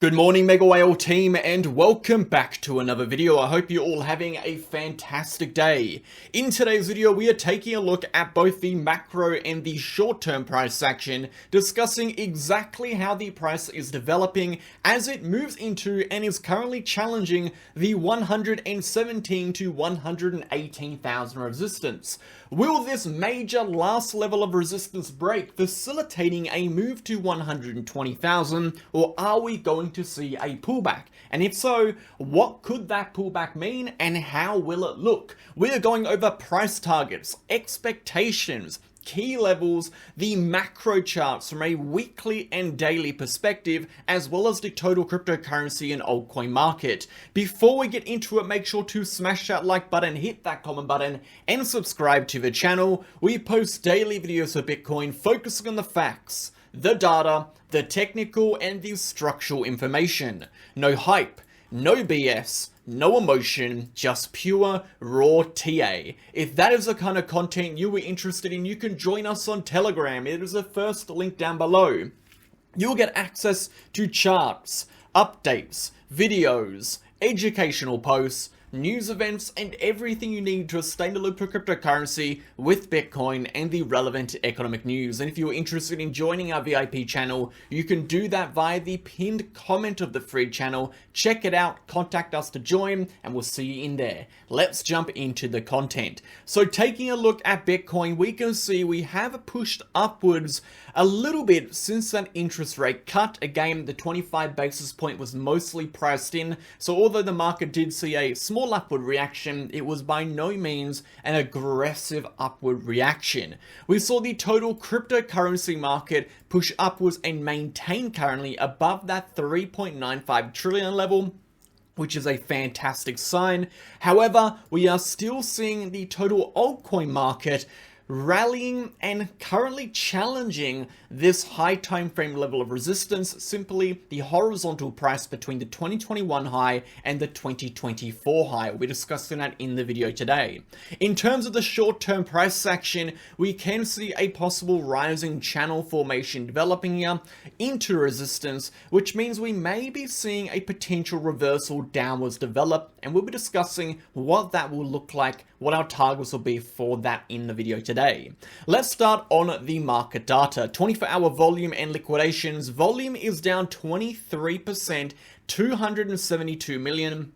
Good morning, MegaWhale team, and welcome back to another video. I hope you're all having a fantastic day. In today's video, we are taking a look at both the macro and the short-term price action, discussing exactly how the price is developing as it moves into and is currently challenging the 117 to 118,000 resistance. Will this major last level of resistance break, facilitating a move to 120,000, or are we going to see a pullback? And if so, what could that pullback mean and how will it look? We are going over price targets, expectations, key levels, the macro charts from a weekly and daily perspective, as well as the total cryptocurrency and altcoin market. Before we get into it, make sure to smash that like button, hit that comment button, and subscribe to the channel. We post daily videos for Bitcoin focusing on the facts, the data, the technical, and the structural information. No hype, no BS, no emotion, just pure, raw TA. If that is the kind of content you were interested in, you can join us on Telegram. It is the first link down below. You'll get access to charts, updates, videos, educational posts, news events, and everything you need to stay in the loop for cryptocurrency with Bitcoin and the relevant economic news. And if you're interested in joining our VIP channel, you can do that via the pinned comment of the free channel. Check it out, contact us to join, and we'll see you in there. Let's jump into the content. So taking a look at Bitcoin, we can see we have pushed upwards a little bit since that interest rate cut. Again, the 25 basis point was mostly priced in. So although the market did see a small upward reaction, it was by no means an aggressive upward reaction. We saw the total cryptocurrency market push upwards and maintain currently above that 3.95 trillion level, which is a fantastic sign. However, we are still seeing the total altcoin market rallying and currently challenging this high time frame level of resistance, simply the horizontal price between the 2021 high and the 2024 high. We're discussing that in the video today. In terms of the short-term price action, we can see a possible rising channel formation developing here into resistance, which means we may be seeing a potential reversal downwards develop, and we'll be discussing what that will look like, what our targets will be for that in the video today. Let's start on the market data. 24-hour volume and liquidations. Volume is down 23%, 272 million.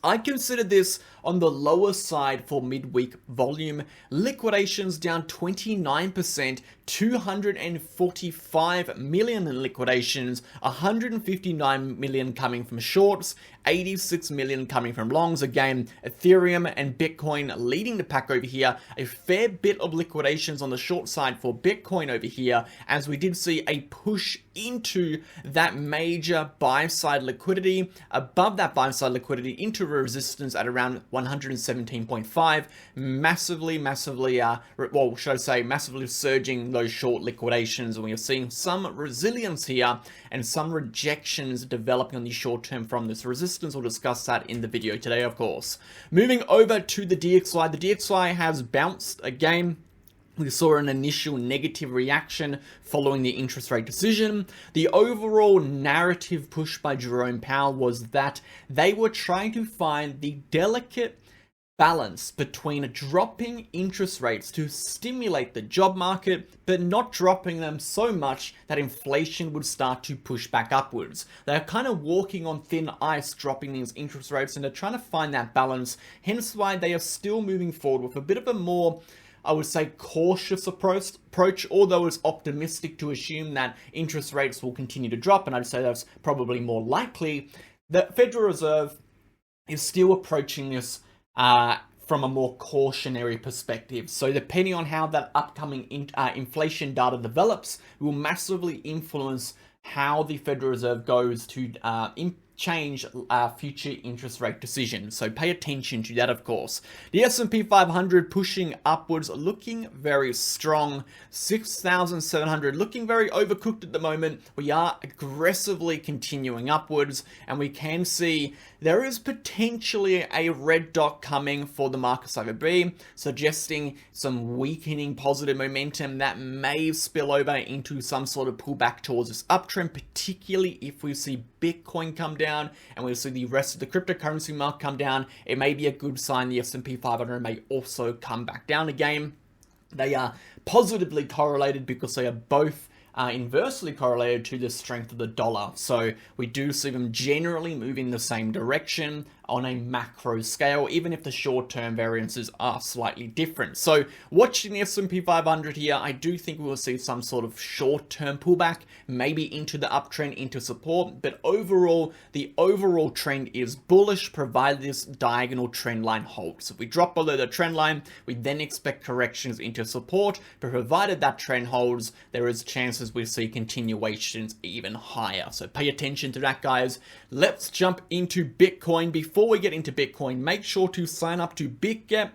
I consider this on the lower side for midweek volume. Liquidations down 29%, 245 million in liquidations, 159 million coming from shorts, 86 million coming from longs. Again, Ethereum and Bitcoin leading the pack over here. A fair bit of liquidations on the short side for Bitcoin over here, as we did see a push into that major buy side liquidity, above that buy side liquidity into resistance at around 117.5, massively surging those short liquidations, and we are seeing some resilience here and some rejections developing on the short term from this resistance. We'll discuss that in the video today, of course. Moving over to the DXY, the DXY has bounced again. We saw an initial negative reaction following the interest rate decision. The overall narrative push by Jerome Powell was that they were trying to find the delicate balance between dropping interest rates to stimulate the job market, but not dropping them so much that inflation would start to push back upwards. They're kind of walking on thin ice, dropping these interest rates, and they're trying to find that balance, hence why they are still moving forward with a bit of a more, I would say, cautious approach, although it's optimistic to assume that interest rates will continue to drop, and I'd say that's probably more likely. The Federal Reserve is still approaching this from a more cautionary perspective. So depending on how that upcoming inflation data develops, will massively influence how the Federal Reserve goes to change future interest rate decisions. So pay attention to that, of course. The S&P 500 pushing upwards, looking very strong. 6,700 looking very overcooked at the moment. We are aggressively continuing upwards, and we can see there is potentially a red dot coming for the market cycle B, suggesting some weakening positive momentum that may spill over into some sort of pullback towards this uptrend, particularly if we see Bitcoin come down and we see the rest of the cryptocurrency market come down. It may be a good sign the S&P 500 may also come back down again. They are positively correlated because they are both inversely correlated to the strength of the dollar. So we do see them generally move in the same direction on a macro scale, even if the short-term variances are slightly different. So watching the S&P 500 here, I do think we will see some sort of short-term pullback, maybe into the uptrend, into support, but overall, the overall trend is bullish, provided this diagonal trend line holds. If we drop below the trend line, we then expect corrections into support, but provided that trend holds, there is chances we see continuations even higher. So pay attention to that, guys. Let's jump into Bitcoin. Before we get into Bitcoin, make sure to sign up to BitGet,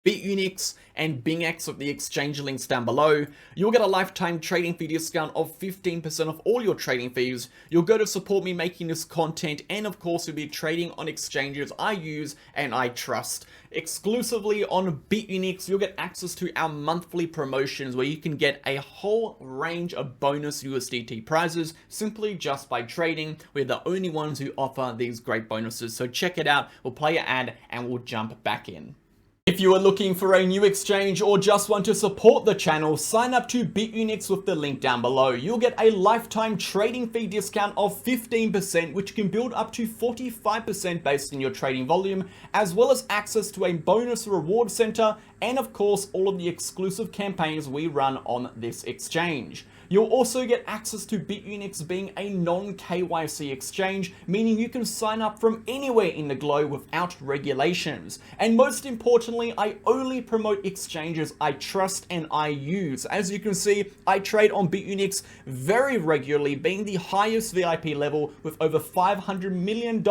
BitUnix, and BingX with the exchange links down below. You'll get a lifetime trading fee discount of 15% off all your trading fees. You'll go to support me making this content, and of course you'll be trading on exchanges I use and I trust. Exclusively on BitUnix, you'll get access to our monthly promotions where you can get a whole range of bonus USDT prizes simply just by trading. We're the only ones who offer these great bonuses, so check it out. We'll play an ad and we'll jump back in. If you are looking for a new exchange or just want to support the channel, sign up to BitUnix with the link down below. You'll get a lifetime trading fee discount of 15%, which can build up to 45% based on your trading volume, as well as access to a bonus reward center, and of course, all of the exclusive campaigns we run on this exchange. You'll also get access to BitUnix being a non-KYC exchange, meaning you can sign up from anywhere in the globe without regulations. And most importantly, I only promote exchanges I trust and I use. As you can see, I trade on BitUnix very regularly, being the highest VIP level with over $500 million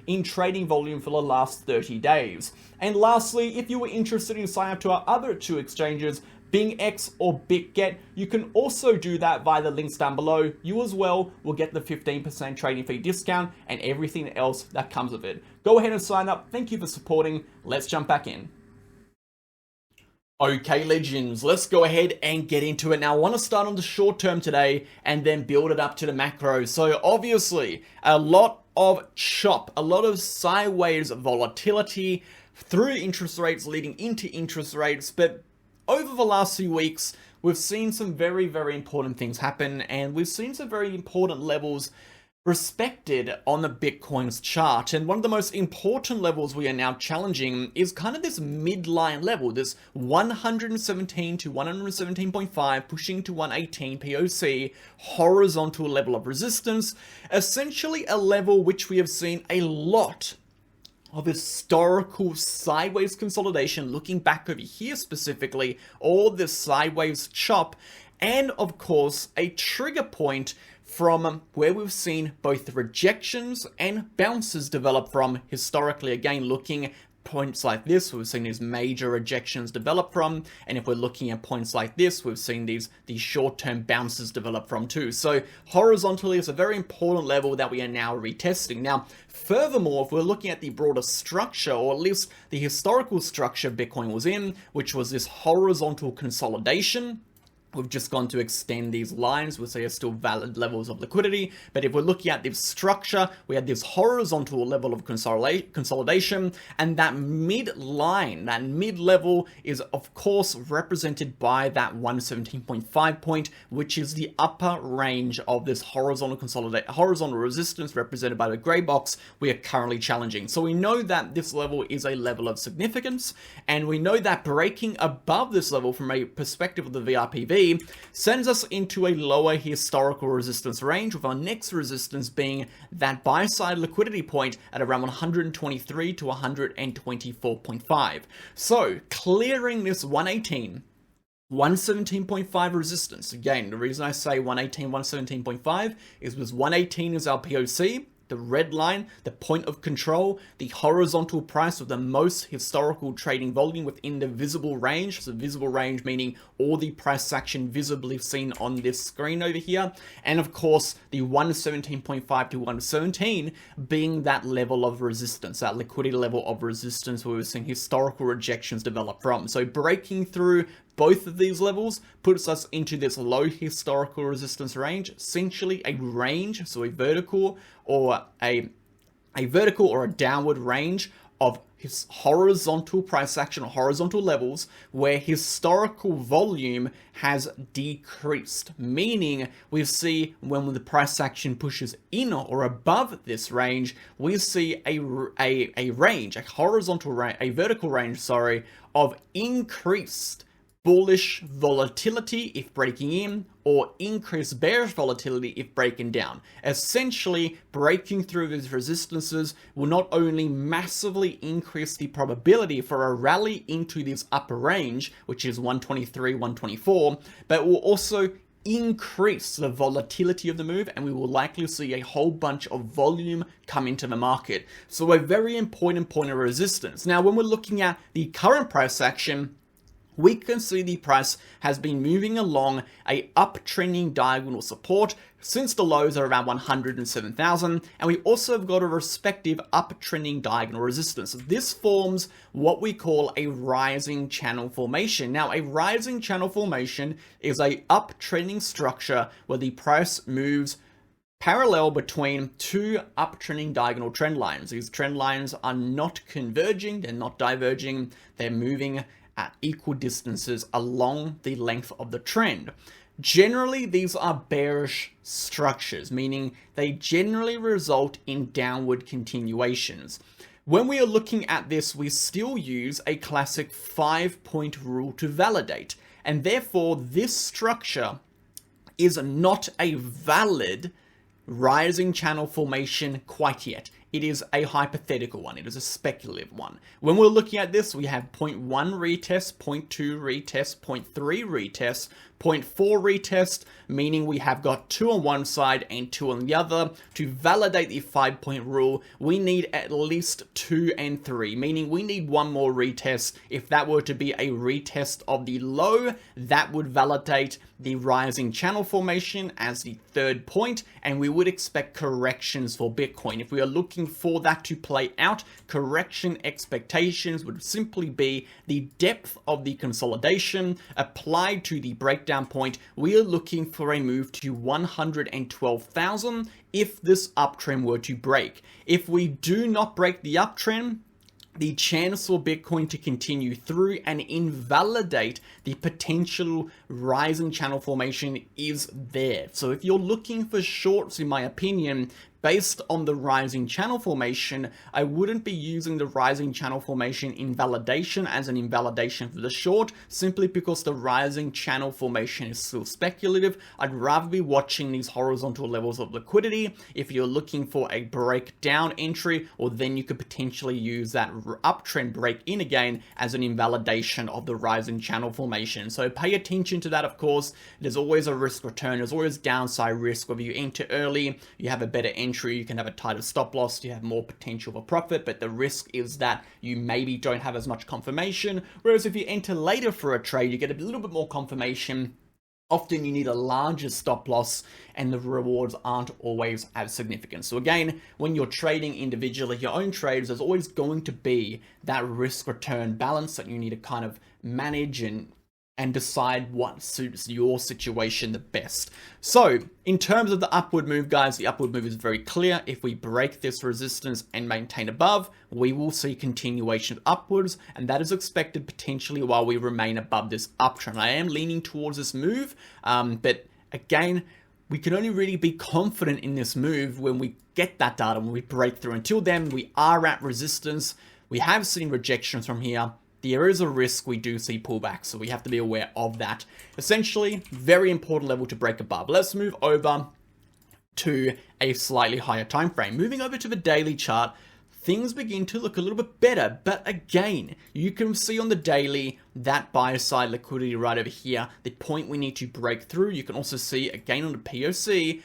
in trading volume for the last 30 days. And lastly, if you were interested in signing up to our other two exchanges, BingX or BitGet, you can also do that via the links down below. You as well will get the 15% trading fee discount and everything else that comes with it. Go ahead and sign up. Thank you for supporting. Let's jump back in. Okay, legends, let's go ahead and get into it. Now, I want to start on the short term today and then build it up to the macro. So obviously, a lot of chop, a lot of sideways volatility through interest rates leading into interest rates, but over the last few weeks, we've seen some very, very important things happen, and we've seen some very important levels respected on the Bitcoin's chart. And one of the most important levels we are now challenging is kind of this midline level, this 117 to 117.5, pushing to 118 POC, horizontal level of resistance, essentially a level which we have seen a lot of historical sideways consolidation, looking back over here specifically, all this sideways chop, and of course a trigger point from where we've seen both rejections and bounces develop from historically. Again, looking points like this, we've seen these major rejections develop from, and if we're looking at points like this, we've seen these short-term bounces develop from too. So horizontally, it's a very important level that we are now retesting. Now, furthermore, if we're looking at the broader structure, or at least the historical structure Bitcoin was in, which was this horizontal consolidation, we've just gone to extend these lines, which are still valid levels of liquidity. But if we're looking at this structure, we had this horizontal level of consolidation, and that mid-line, that mid-level is of course represented by that 117.5 point, which is the upper range of this horizontal resistance represented by the gray box we are currently challenging. So we know that this level is a level of significance, and we know that breaking above this level from a perspective of the VRPV sends us into a lower historical resistance range, with our next resistance being that buy side liquidity point at around 123 to 124.5. So clearing this 117.5 resistance. Again, the reason I say 118, 117.5 is because 118 is our POC. the red line, the point of control, the horizontal price with the most historical trading volume within the visible range. So visible range meaning all the price action visibly seen on this screen over here. And of course, the 117.5 to 117 being that level of resistance, that liquidity level of resistance where we're seeing historical rejections develop from. So breaking through both of these levels puts us into this low historical resistance range, essentially a range, so a vertical or a downward range of his horizontal price action or horizontal levels where historical volume has decreased, meaning we see when the price action pushes in or above this range, we see a range, a horizontal range, a vertical range, sorry, of increased bullish volatility if breaking in, or increased bearish volatility if breaking down. Essentially, breaking through these resistances will not only massively increase the probability for a rally into this upper range, which is 123, 124, but will also increase the volatility of the move, and we will likely see a whole bunch of volume come into the market. So a very important point of resistance. Now, when we're looking at the current price action, we can see the price has been moving along a uptrending diagonal support since the lows are around 107,000, and we also have got a respective uptrending diagonal resistance. This forms what we call a rising channel formation. Now, a rising channel formation is a uptrending structure where the price moves parallel between two uptrending diagonal trend lines. These trend lines are not converging, they're not diverging, they're moving at equal distances along the length of the trend. Generally, these are bearish structures, meaning they generally result in downward continuations. When we are looking at this, we still use a classic 5-point rule to validate, and therefore this structure is not a valid rising channel formation quite yet. It is a hypothetical one. It is a speculative one. When we're looking at this, we have 0.1 retest, 0.2 retest, 0.3 retest, 0.4 retest, meaning we have got 2 on one side and 2 on the other. To validate the 5-point rule, we need at least 2 and 3, meaning we need one more retest. If that were to be a retest of the low, that would validate the rising channel formation as the third point, and we would expect corrections for Bitcoin. If we are looking for that to play out, correction expectations would simply be the depth of the consolidation applied to the breakdown point. We are looking for a move to 112,000 if this uptrend were to break. If we do not break the uptrend, the chance for Bitcoin to continue through and invalidate the potential rising channel formation is there. So if you're looking for shorts, in my opinion, based on the rising channel formation, I wouldn't be using the rising channel formation invalidation as an invalidation for the short, simply because the rising channel formation is still speculative. I'd rather be watching these horizontal levels of liquidity. If you're looking for a breakdown entry, or then you could potentially use that uptrend break in again as an invalidation of the rising channel formation. So pay attention to that, of course. There's always a risk return. There's always downside risk. Whether you enter early, you have a better entry, you can have a tighter stop loss, you have more potential for profit, but the risk is that you maybe don't have as much confirmation. Whereas if you enter later for a trade, you get a little bit more confirmation. Often you need a larger stop loss and the rewards aren't always as significant. So again, when you're trading individually your own trades, there's always going to be that risk return balance that you need to kind of manage and decide what suits your situation the best. So in terms of the upward move, guys, the upward move is very clear. If we break this resistance and maintain above, we will see continuation upwards, and that is expected potentially while we remain above this uptrend. I am leaning towards this move, but again, we can only really be confident in this move when we get that data, when we break through. Until then, we are at resistance. We have seen rejections from here. There is a risk we do see pullbacks, so we have to be aware of that. Essentially, very important level to break above. Let's move over to a slightly higher time frame. Moving over to the daily chart, things begin to look a little bit better, but again, you can see on the daily that buy side liquidity right over here, the point we need to break through. You can also see again on the POC,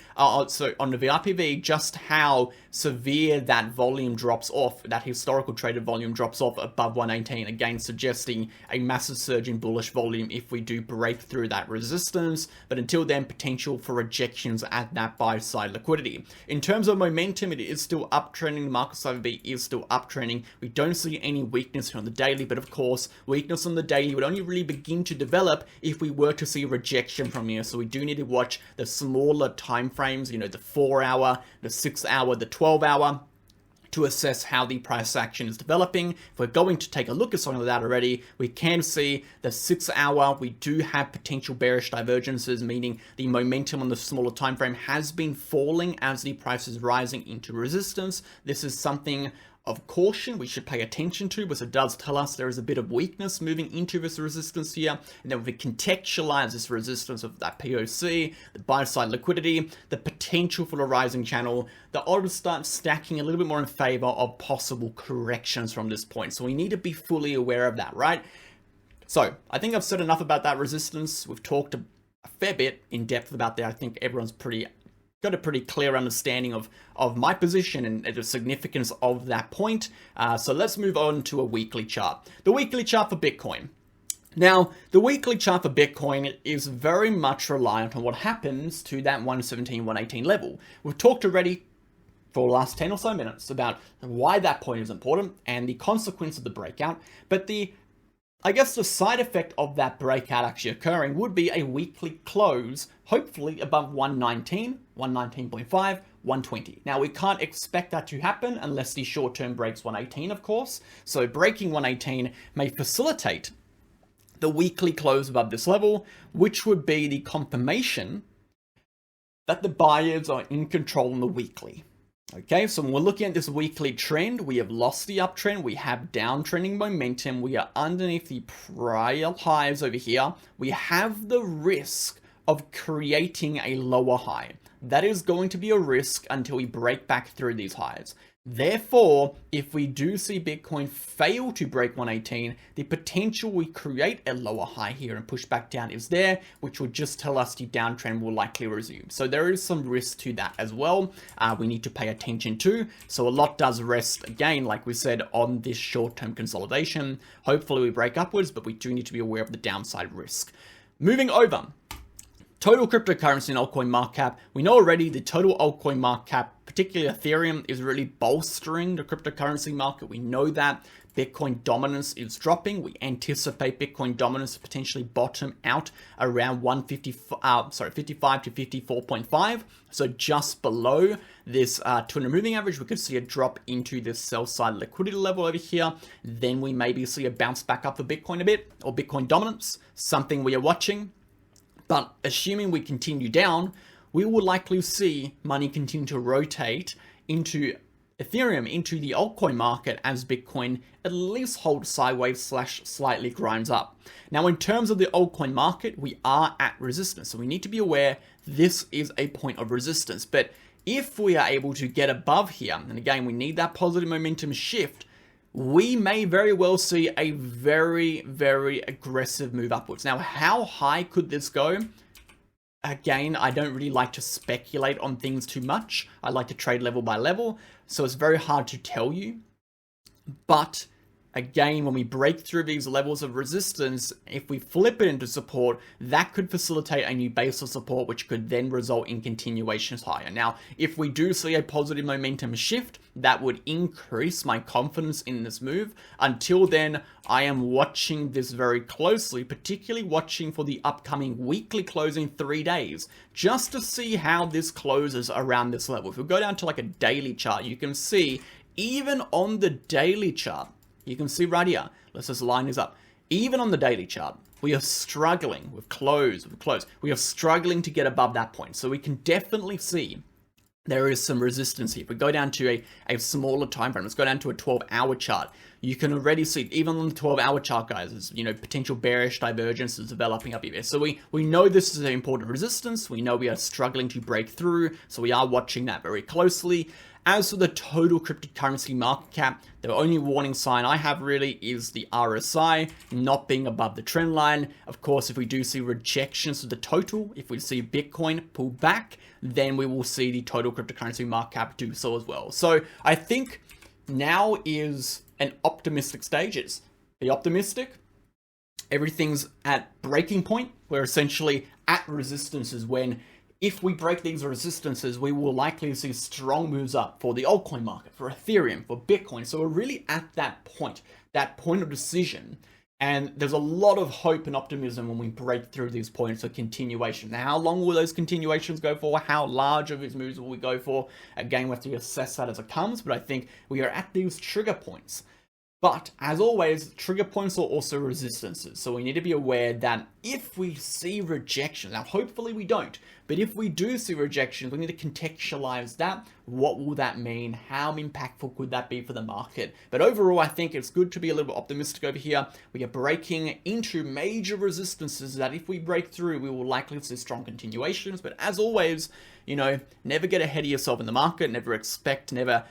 so on the VRPV, just how severe that volume drops off, that historical traded volume drops off above 118, again suggesting a massive surge in bullish volume if we do break through that resistance, but until then, potential for rejections at that buy side liquidity. In terms of momentum, it is still uptrending, the market side of it is still uptrending. We don't see any weakness here on the daily, but of course, weakness on the daily would only really begin to develop if we were to see rejection from here. So we do need to watch the smaller time frames, you know, the 4 hour, the 6 hour, the 12 hour, to assess how the price action is developing. If we're going to take a look at something like that already, we can see the 6 hour, we do have potential bearish divergences, meaning the momentum on the smaller time frame has been falling as the price is rising into resistance. This is something of caution we should pay attention to, because it does tell us there is a bit of weakness moving into this resistance here. And then if we contextualize this resistance of that POC, the buy side liquidity, the potential for a rising channel, the odds start stacking a little bit more in favor of possible corrections from this point. So we need to be fully aware of that, right? So I think I've said enough about that resistance. We've talked a fair bit in depth about that. I think everyone's got a pretty clear understanding of my position and the significance of that point. So let's move on to a weekly chart. The weekly chart for Bitcoin. Now, the weekly chart for Bitcoin is very much reliant on what happens to that 117, 118 level. We've talked already for the last 10 or so minutes about why that point is important and the consequence of the breakout, but I guess the side effect of that breakout actually occurring would be a weekly close, hopefully above 119, 119.5, 120. Now, we can't expect that to happen unless the short term breaks 118, of course. So breaking 118 may facilitate the weekly close above this level, which would be the confirmation that the buyers are in control in the weekly. Okay, so when we're looking at this weekly trend, we have lost the uptrend, we have downtrending momentum, we are underneath the prior highs over here. We have the risk of creating a lower high. That is going to be a risk until we break back through these highs. Therefore, if we do see Bitcoin fail to break 118, the potential we create a lower high here and push back down is there, which would just tell us the downtrend will likely resume. So there is some risk to that as well. We need to pay attention to. So a lot does rest, again, like we said, on this short-term consolidation. Hopefully we break upwards, but we do need to be aware of the downside risk. Moving over. Total cryptocurrency and altcoin market cap. We know already the total altcoin market cap, particularly Ethereum, is really bolstering the cryptocurrency market. We know that Bitcoin dominance is dropping. We anticipate Bitcoin dominance to potentially bottom out around 55 to 54.5. So just below this 200 moving average, we could see a drop into this sell side liquidity level over here. Then we maybe see a bounce back up for Bitcoin a bit, or Bitcoin dominance, something we are watching. But assuming we continue down, we will likely see money continue to rotate into Ethereum, into the altcoin market, as Bitcoin at least holds sideways / slightly grinds up. Now, in terms of the altcoin market, we are at resistance. So we need to be aware this is a point of resistance. But if we are able to get above here, and again, we need that positive momentum shift, we may very well see a very, very aggressive move upwards. Now, how high could this go? Again, I don't really like to speculate on things too much. I like to trade level by level, so it's very hard to tell you. But again, when we break through these levels of resistance, if we flip it into support, that could facilitate a new base of support, which could then result in continuations higher. Now, if we do see a positive momentum shift, that would increase my confidence in this move. Until then, I am watching this very closely, particularly watching for the upcoming weekly close in 3 days, just to see how this closes around this level. If we go down to like a daily chart, you can see even on the daily chart, you can see right here, let's just line this up. Even on the daily chart, we are struggling with close. We are struggling to get above that point. So we can definitely see there is some resistance here. If we go down to a smaller time frame, let's go down to a 12-hour chart. You can already see, even on the 12-hour chart, guys, there's, potential bearish divergence is developing up here. So we know this is an important resistance. We know we are struggling to break through. So we are watching that very closely. As for the total cryptocurrency market cap, the only warning sign I have really is the RSI not being above the trend line. Of course, if we do see rejections of the total, if we see Bitcoin pull back, then we will see the total cryptocurrency market cap do so as well. So I think now is an optimistic stages. Be optimistic. Everything's at breaking point. We're essentially at resistances when if we break these resistances, we will likely see strong moves up for the altcoin market, for Ethereum, for Bitcoin. So we're really at that point of decision. And there's a lot of hope and optimism when we break through these points of continuation. Now, how long will those continuations go for? How large of these moves will we go for? Again, we have to assess that as it comes, but I think we are at these trigger points. But as always, trigger points are also resistances. So we need to be aware that if we see rejection, now hopefully we don't, but if we do see rejections, we need to contextualize that. What will that mean? How impactful could that be for the market? But overall, I think it's good to be a little bit optimistic over here. We are breaking into major resistances that if we break through, we will likely see strong continuations. But as always, never get ahead of yourself in the market, never expect, never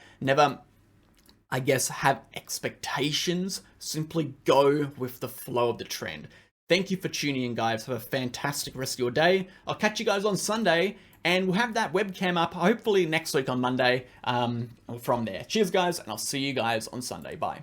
I guess, have expectations. Simply go with the flow of the trend. Thank you for tuning in, guys. Have a fantastic rest of your day. I'll catch you guys on Sunday, and we'll have that webcam up hopefully next week on Monday from there. Cheers, guys, and I'll see you guys on Sunday. Bye.